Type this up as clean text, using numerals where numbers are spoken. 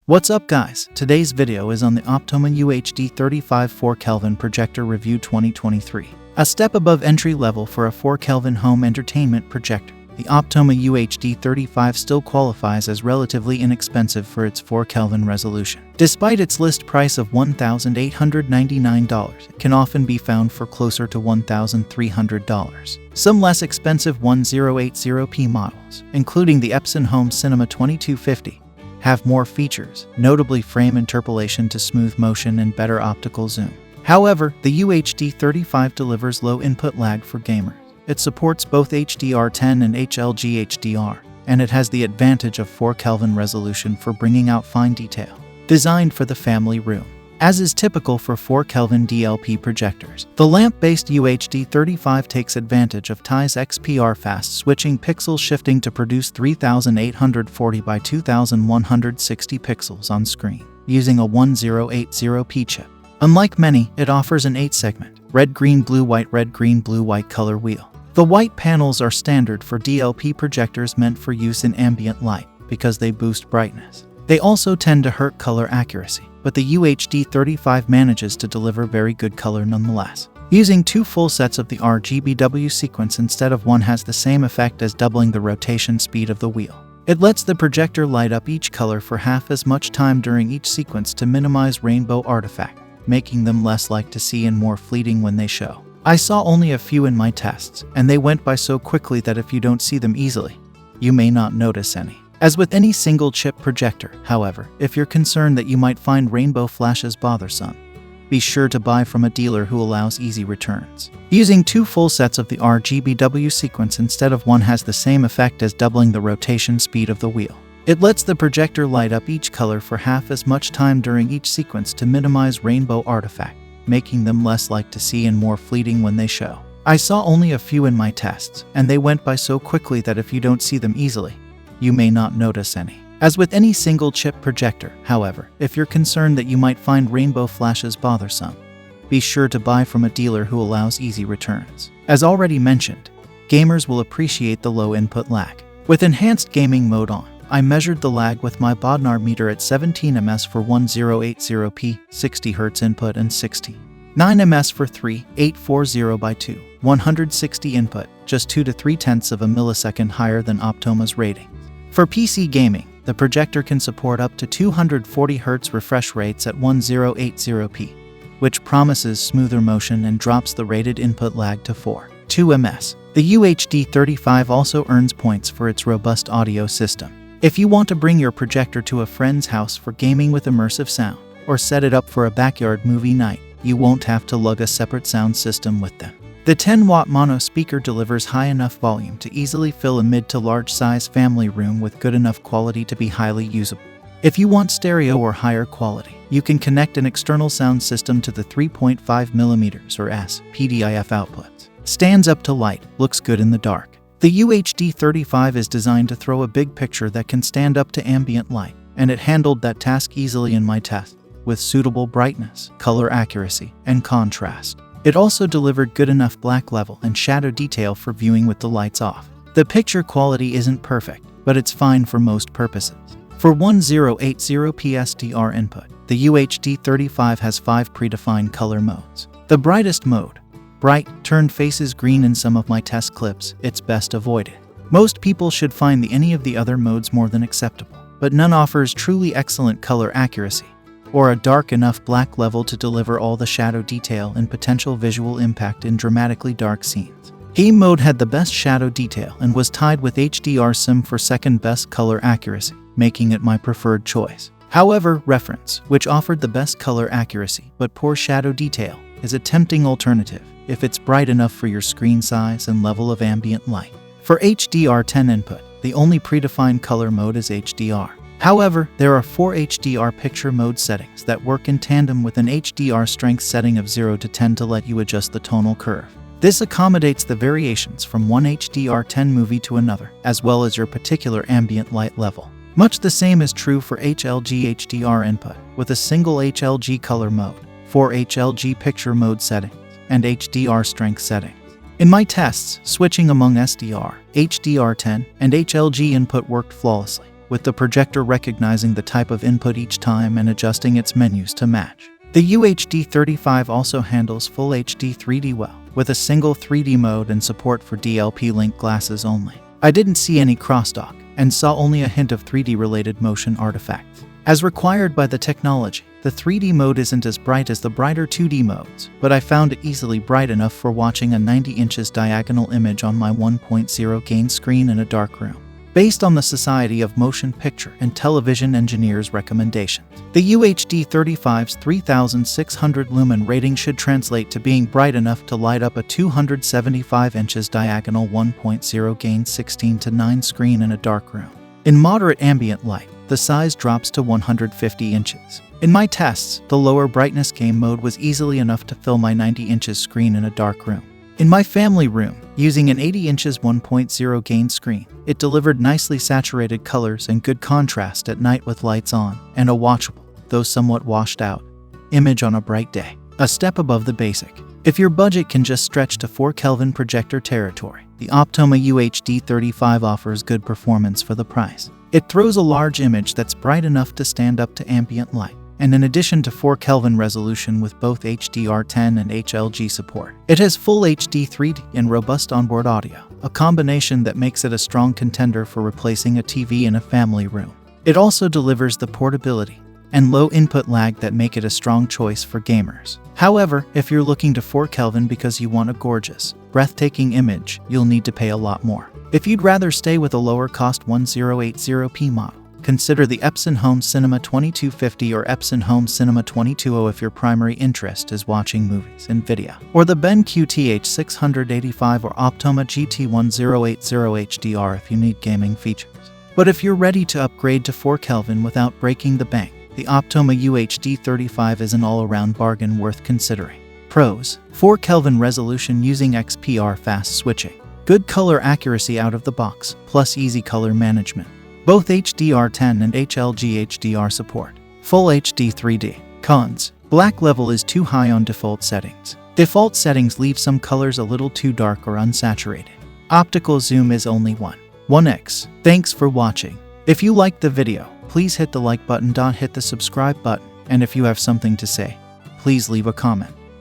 What's up guys, today's video is on the Optoma UHD35 4Kelvin Projector Review 2023. A step above entry level for a 4Kelvin home entertainment projector, the Optoma UHD35 still qualifies as relatively inexpensive for its 4Kelvin resolution. Despite its list price of $1,899, it can often be found for closer to $1,300. Some less expensive 1080p models, including the Epson Home Cinema 2250, have more features, notably frame interpolation to smooth motion and better optical zoom. However, the UHD35 delivers low input lag for gamers. It supports both HDR10 and HLG HDR, and it has the advantage of 4Kelvin resolution for bringing out fine detail. Designed for the family room. As is typical for 4Kelvin DLP projectors, the lamp-based UHD35 takes advantage of TI's XPR fast-switching pixel shifting to produce 3840 by 2160 pixels on screen, using a 1080p chip. Unlike many, it offers an 8-segment, red-green-blue-white color wheel. The white panels are standard for DLP projectors meant for use in ambient light because they boost brightness. They also tend to hurt color accuracy, but the UHD35 manages to deliver very good color nonetheless. Using two full sets of the RGBW sequence instead of one has the same effect as doubling the rotation speed of the wheel. It lets the projector light up each color for half as much time during each sequence to minimize rainbow artifact, making them less likely to see and more fleeting when they show. I saw only a few in my tests, and they went by so quickly that if you don't see them easily, you may not notice any. As with any single-chip projector, however, if you're concerned that you might find rainbow flashes bothersome, be sure to buy from a dealer who allows easy returns. Using two full sets of the RGBW sequence instead of one has the same effect as doubling the rotation speed of the wheel. It lets the projector light up each color for half as much time during each sequence to minimize rainbow artifact, making them less likely to see and more fleeting when they show. I saw only a few in my tests, and they went by so quickly that if you don't see them easily, you may not notice any. As with any single-chip projector, however, if you're concerned that you might find rainbow flashes bothersome, be sure to buy from a dealer who allows easy returns. As already mentioned, gamers will appreciate the low input lag. With enhanced gaming mode on, I measured the lag with my Bodnar meter at 17 ms for 1080p, 60 Hz input and 69 ms for 3840 by 160 input, just 2 to 3/10 of a millisecond higher than Optoma's rating. For PC gaming, the projector can support up to 240 Hz refresh rates at 1080p, which promises smoother motion and drops the rated input lag to 4.2 ms. The UHD35 also earns points for its robust audio system. If you want to bring your projector to a friend's house for gaming with immersive sound, or set it up for a backyard movie night, you won't have to lug a separate sound system with them. The 10-watt mono speaker delivers high enough volume to easily fill a mid to large size family room with good enough quality to be highly usable. If you want stereo or higher quality, you can connect an external sound system to the 3.5mm or S PDIF outputs. Stands up to light, looks good in the dark. The UHD35 is designed to throw a big picture that can stand up to ambient light, and it handled that task easily in my test, with suitable brightness, color accuracy, and contrast. It also delivered good enough black level and shadow detail for viewing with the lights off. The picture quality isn't perfect, but it's fine for most purposes. For 1080p SDR input, the UHD35 has 5 predefined color modes. The brightest mode, bright, turned faces green in some of my test clips, it's best avoided. Most people should find any of the other modes more than acceptable, but none offers truly excellent color accuracy, or a dark enough black level to deliver all the shadow detail and potential visual impact in dramatically dark scenes. Game mode had the best shadow detail and was tied with HDR Sim for second best color accuracy, making it my preferred choice. However, Reference, which offered the best color accuracy but poor shadow detail, is a tempting alternative if it's bright enough for your screen size and level of ambient light. For HDR10 input, the only predefined color mode is HDR. However, there are 4 HDR picture mode settings that work in tandem with an HDR strength setting of 0 to 10 to let you adjust the tonal curve. This accommodates the variations from one HDR10 movie to another, as well as your particular ambient light level. Much the same is true for HLG HDR input, with a single HLG color mode, 4 HLG picture mode settings, and HDR strength settings. In my tests, switching among SDR, HDR10, and HLG input worked flawlessly. with the projector recognizing the type of input each time and adjusting its menus to match. The UHD35 also handles Full HD 3D well, with a single 3D mode and support for DLP link glasses only. I didn't see any crosstalk, and saw only a hint of 3D-related motion artifacts. As required by the technology, the 3D mode isn't as bright as the brighter 2D modes, but I found it easily bright enough for watching a 90 inches diagonal image on my 1.0 gain screen in a dark room. Based on the Society of Motion Picture and Television Engineers recommendations, the UHD35's 3600 lumen rating should translate to being bright enough to light up a 275 inches diagonal 1.0 gain 16:9 screen in a dark room. In moderate ambient light, the size drops to 150 inches. In my tests, the lower brightness game mode was easily enough to fill my 90 inches screen in a dark room. In my family room, using an 80 inches 1.0 gain screen, it delivered nicely saturated colors and good contrast at night with lights on, and a watchable, though somewhat washed out, image on a bright day. A step above the basic. If your budget can just stretch to 4 Kelvin projector territory, the Optoma UHD35 offers good performance for the price. It throws a large image that's bright enough to stand up to ambient light, and in addition to 4 Kelvin resolution with both HDR10 and HLG support, it has full HD 3D and robust onboard audio, a combination that makes it a strong contender for replacing a TV in a family room. It also delivers the portability and low input lag that make it a strong choice for gamers. However, if you're looking to 4 Kelvin because you want a gorgeous, breathtaking image, you'll need to pay a lot more. If you'd rather stay with a lower cost 1080p model, consider the Epson Home Cinema 2250 or Epson Home Cinema 2200 if your primary interest is watching movies and video, or the BenQ TH685 or Optoma GT1080 HDR if you need gaming features. But if you're ready to upgrade to 4 Kelvin without breaking the bank, the Optoma UHD35 is an all-around bargain worth considering. Pros: 4 Kelvin resolution using XPR fast switching, good color accuracy out of the box, plus easy color management. Both HDR10 and HLG HDR support. Full HD 3D. Cons: black level is too high on default settings. Default settings leave some colors a little too dark or unsaturated. Optical zoom is only 1x. Thanks for watching. If you liked the video, please hit the like button, hit the subscribe button, and if you have something to say, please leave a comment.